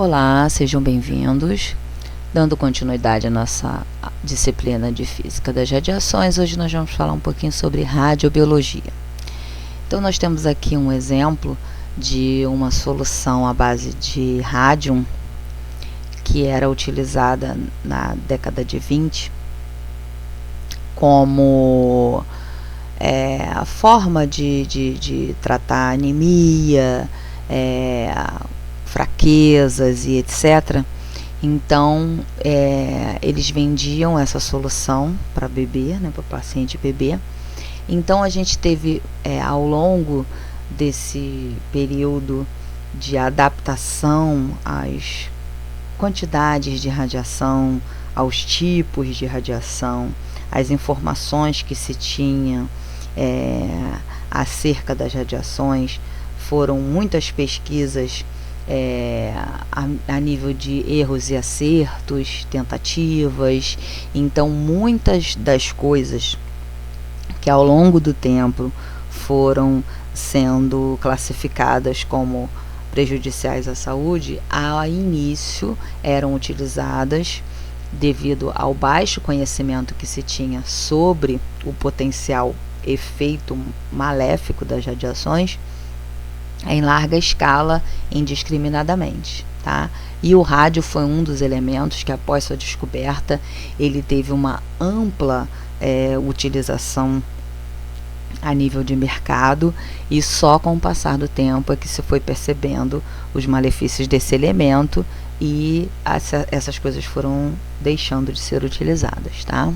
Olá, sejam bem-vindos. Dando continuidade à nossa disciplina de Física das Radiações, hoje nós vamos falar um pouquinho sobre radiobiologia. Então, nós temos aqui um exemplo de uma solução à base de rádium que era utilizada na década de 20 como a forma de tratar anemia, fraquezas e etc. Então, eles vendiam essa solução para bebê, né, para o paciente bebê. Então, a gente teve, ao longo desse período de adaptação às quantidades de radiação, aos tipos de radiação, as informações que se tinha acerca das radiações, foram muitas pesquisas a nível de erros e acertos, tentativas. Então, muitas das coisas que ao longo do tempo foram sendo classificadas como prejudiciais à saúde, ao início eram utilizadas devido ao baixo conhecimento que se tinha sobre o potencial efeito maléfico das radiações em larga escala, indiscriminadamente, tá? E o rádio foi um dos elementos que, após sua descoberta, ele teve uma ampla utilização a nível de mercado, e só com o passar do tempo é que se foi percebendo os malefícios desse elemento e essas coisas foram deixando de ser utilizadas, tá?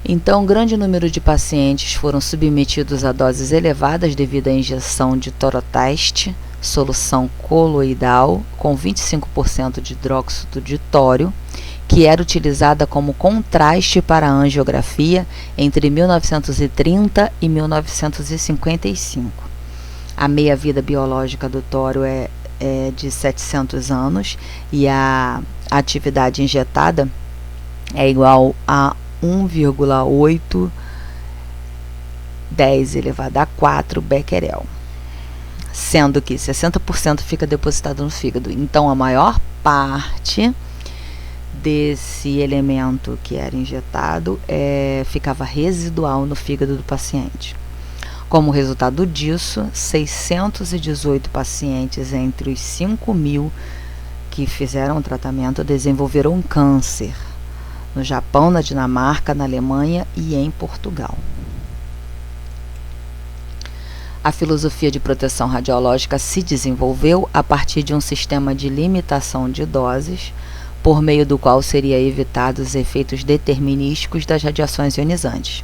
Então, um grande número de pacientes foram submetidos a doses elevadas devido à injeção de toroteste, solução coloidal, com 25% de hidróxido de tório, que era utilizada como contraste para a angiografia entre 1930 e 1955. A meia-vida biológica do tório é de 700 anos e a atividade injetada é igual a 1,8 10 elevado a 4 becquerel, sendo que 60% fica depositado no fígado. Então, a maior parte desse elemento que era injetado ficava residual no fígado do paciente. Como resultado disso, 618 pacientes entre os 5.000 que fizeram o tratamento desenvolveram câncer no Japão, na Dinamarca, na Alemanha e em Portugal. A filosofia de proteção radiológica se desenvolveu a partir de um sistema de limitação de doses, por meio do qual seria evitados os efeitos determinísticos das radiações ionizantes.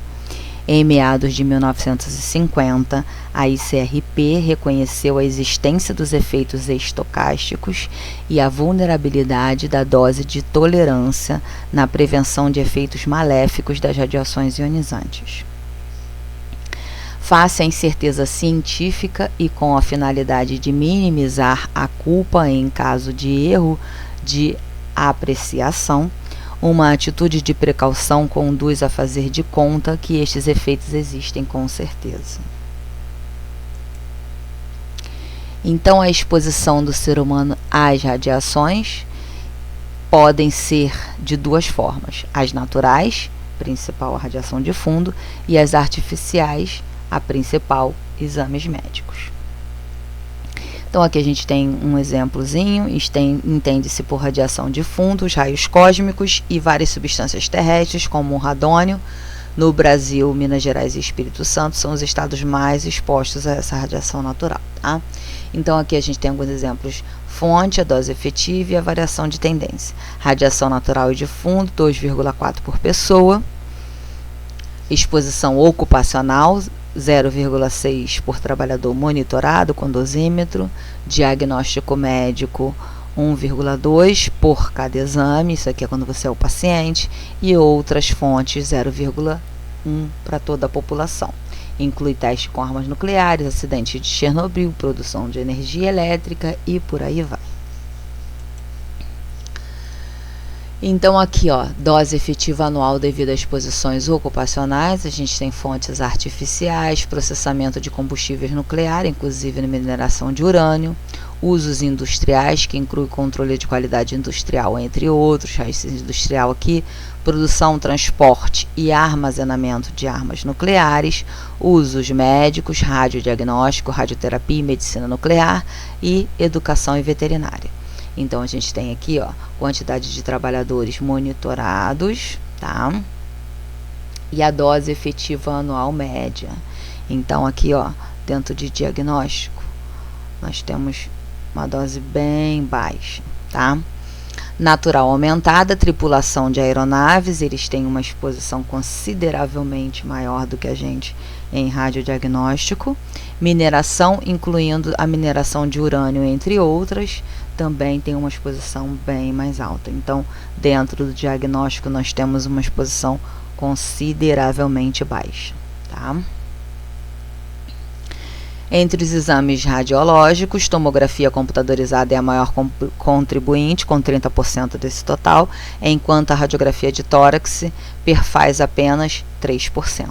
Em meados de 1950, a ICRP reconheceu a existência dos efeitos estocásticos e a vulnerabilidade da dose de tolerância na prevenção de efeitos maléficos das radiações ionizantes. Face à incerteza científica e com a finalidade de minimizar a culpa em caso de erro de apreciação, uma atitude de precaução conduz a fazer de conta que estes efeitos existem com certeza. Então, a exposição do ser humano às radiações podem ser de duas formas: as naturais, principal a radiação de fundo, e as artificiais, a principal, exames médicos. Então, aqui a gente tem um exemplozinho. Entende-se por radiação de fundo os raios cósmicos e várias substâncias terrestres, como o radônio. No Brasil, Minas Gerais e Espírito Santo são os estados mais expostos a essa radiação natural, tá? Então, aqui a gente tem alguns exemplos: fonte, a dose efetiva e a variação de tendência. Radiação natural e de fundo, 2,4 por pessoa. Exposição ocupacional, 0,6 por trabalhador monitorado com dosímetro. Diagnóstico médico, 1,2 por cada exame, isso aqui é quando você é o paciente, e outras fontes, 0,1 para toda a população. Inclui teste com armas nucleares, acidente de Chernobyl, produção de energia elétrica e por aí vai. Então, aqui, ó, dose efetiva anual devido a exposições ocupacionais. A gente tem fontes artificiais, processamento de combustíveis nucleares, inclusive na mineração de urânio. usos industriais, que inclui controle de qualidade industrial, entre outros, raio-x industrial aqui, produção, transporte e armazenamento de armas nucleares, usos médicos, radiodiagnóstico, radioterapia e medicina nuclear e educação e veterinária. Então, a gente tem aqui, ó, quantidade de trabalhadores monitorados, tá? E a dose efetiva anual média. Então, aqui, ó, dentro de diagnóstico, nós temos uma dose bem baixa, tá? Natural aumentada, tripulação de aeronaves, eles têm uma exposição consideravelmente maior do que a gente em radiodiagnóstico. Mineração, incluindo a mineração de urânio, entre outras, também tem uma exposição bem mais alta. Então, dentro do diagnóstico, nós temos uma exposição consideravelmente baixa, tá? Entre os exames radiológicos, tomografia computadorizada é a maior contribuinte, com 30% desse total, enquanto a radiografia de tórax perfaz apenas 3%.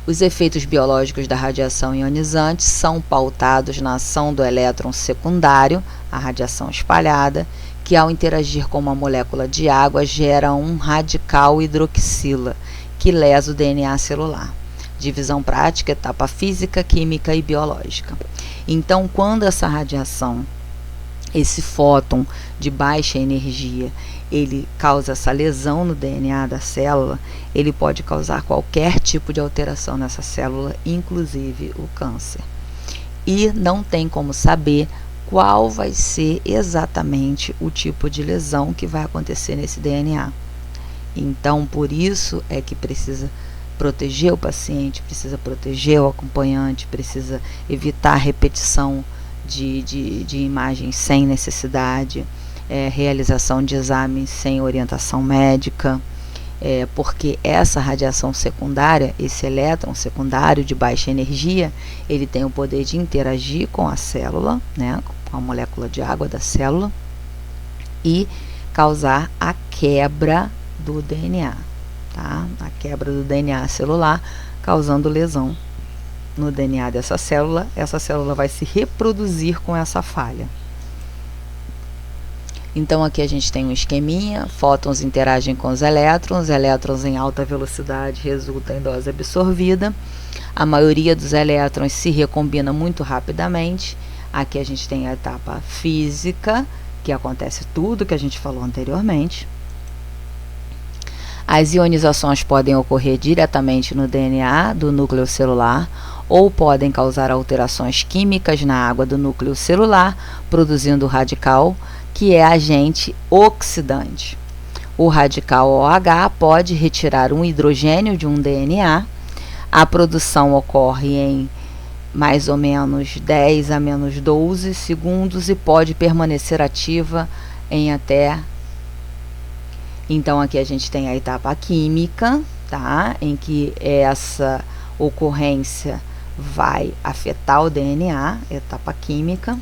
Os efeitos biológicos da radiação ionizante são pautados na ação do elétron secundário, a radiação espalhada, que ao interagir com uma molécula de água gera um radical hidroxila, que lesa o DNA celular. Divisão prática, etapa física, química e biológica. Então, quando essa radiação, esse fóton de baixa energia, ele causa essa lesão no DNA da célula, ele pode causar qualquer tipo de alteração nessa célula, inclusive o câncer. E não tem como saber qual vai ser exatamente o tipo de lesão que vai acontecer nesse DNA. Então, por isso é que precisa proteger o paciente, precisa proteger o acompanhante, precisa evitar repetição de imagens sem necessidade, realização de exames sem orientação médica, porque essa radiação secundária, esse elétron secundário de baixa energia, ele tem o poder de interagir com a célula, né, com a molécula de água da célula e causar a quebra do DNA. Tá? A quebra do DNA celular, causando lesão no DNA dessa célula. Essa célula vai se reproduzir com essa falha. Então, aqui a gente tem um esqueminha, fótons interagem com os elétrons em alta velocidade resulta em dose absorvida. A maioria dos elétrons se recombina muito rapidamente. Aqui a gente tem a etapa física, que acontece tudo que a gente falou anteriormente. As ionizações podem ocorrer diretamente no DNA do núcleo celular ou podem causar alterações químicas na água do núcleo celular, produzindo o radical, que é agente oxidante. O radical OH pode retirar um hidrogênio de um DNA. A produção ocorre em mais ou menos 10 a menos 12 segundos e pode permanecer ativa em até... Então, aqui a gente tem a etapa química, tá? Em que essa ocorrência vai afetar o DNA, etapa química.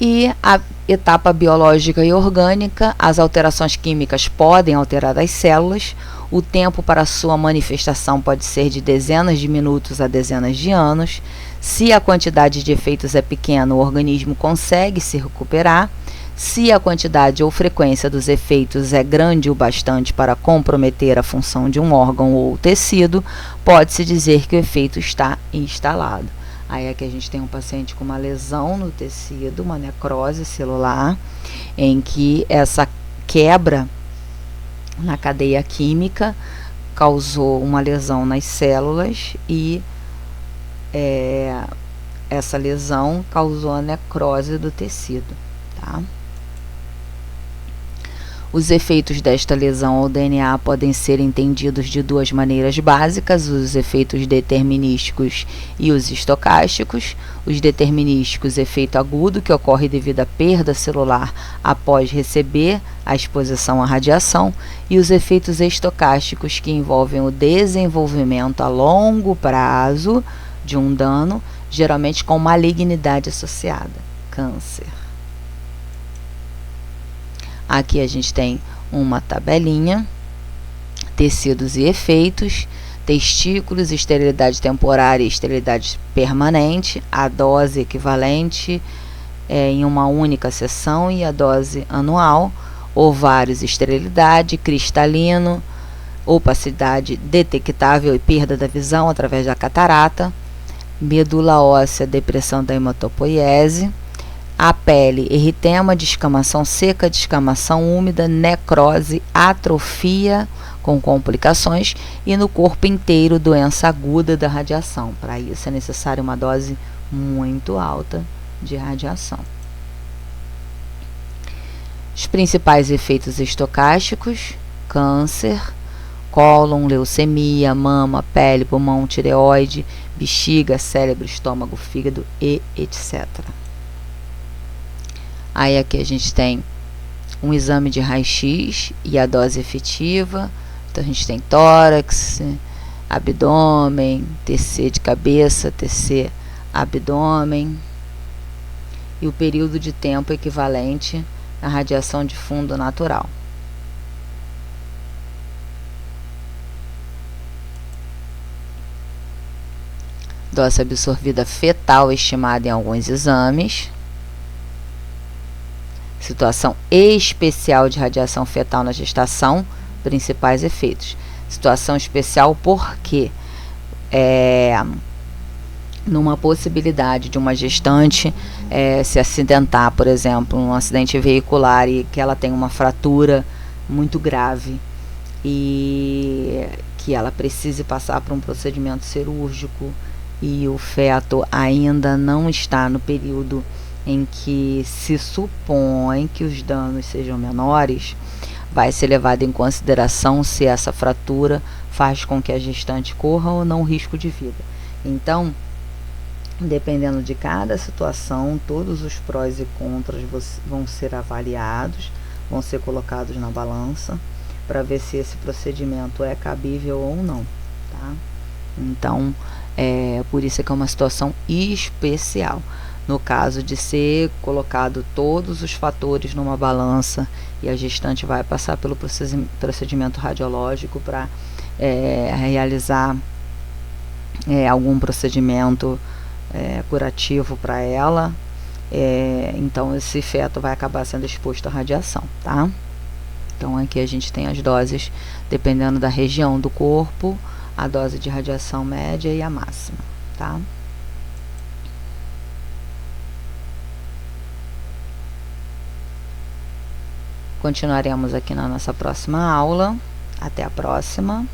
E a etapa biológica e orgânica, as alterações químicas podem alterar as células. O tempo para sua manifestação pode ser de dezenas de minutos a dezenas de anos. Se a quantidade de efeitos é pequena, o organismo consegue se recuperar. Se a quantidade ou frequência dos efeitos é grande o bastante para comprometer a função de um órgão ou tecido, pode-se dizer que o efeito está instalado. Aí aqui a gente tem um paciente com uma lesão no tecido, uma necrose celular, em que essa quebra na cadeia química causou uma lesão nas células e essa lesão causou a necrose do tecido, tá? Os efeitos desta lesão ao DNA podem ser entendidos de duas maneiras básicas, os efeitos determinísticos e os estocásticos. Os determinísticos, efeito agudo que ocorre devido à perda celular após receber a exposição à radiação, e os efeitos estocásticos que envolvem o desenvolvimento a longo prazo de um dano, geralmente com malignidade associada, câncer. Aqui a gente tem uma tabelinha, tecidos e efeitos. testículos, esterilidade temporária e esterilidade permanente, a dose equivalente em uma única sessão e a dose anual. Ovários, esterilidade, cristalino, opacidade detectável e perda da visão através da catarata, medula óssea, depressão da hematopoiese, a pele, eritema, descamação seca, descamação úmida, necrose, atrofia com complicações e no corpo inteiro, doença aguda da radiação. Para isso é necessária uma dose muito alta de radiação. Os principais efeitos estocásticos: câncer, cólon, leucemia, mama, pele, pulmão, tireoide, bexiga, cérebro, estômago, fígado e etc. Aí aqui a gente tem um exame de raio-x e a dose efetiva. Então a gente tem tórax, abdômen, TC de cabeça, TC abdômen e o período de tempo equivalente à radiação de fundo natural. Dose absorvida fetal estimada em alguns exames. Situação especial de radiação fetal na gestação, principais efeitos. Situação especial porque numa possibilidade de uma gestante se acidentar, por exemplo, num acidente veicular e que ela tem uma fratura muito grave e que ela precise passar por um procedimento cirúrgico e o feto ainda não está no período em que se supõe que os danos sejam menores, vai ser levado em consideração se essa fratura faz com que a gestante corra ou não risco de vida. Então, dependendo de cada situação, todos os prós e contras vão ser avaliados, vão ser colocados na balança para ver se esse procedimento é cabível ou não, tá? Então, por isso que é uma situação especial. No caso de ser colocado todos os fatores numa balança e a gestante vai passar pelo procedimento radiológico para realizar algum procedimento curativo para ela, então esse feto vai acabar sendo exposto à radiação, tá? Então aqui a gente tem as doses, dependendo da região do corpo, a dose de radiação média e a máxima, tá? Continuaremos aqui na nossa próxima aula. Até a próxima.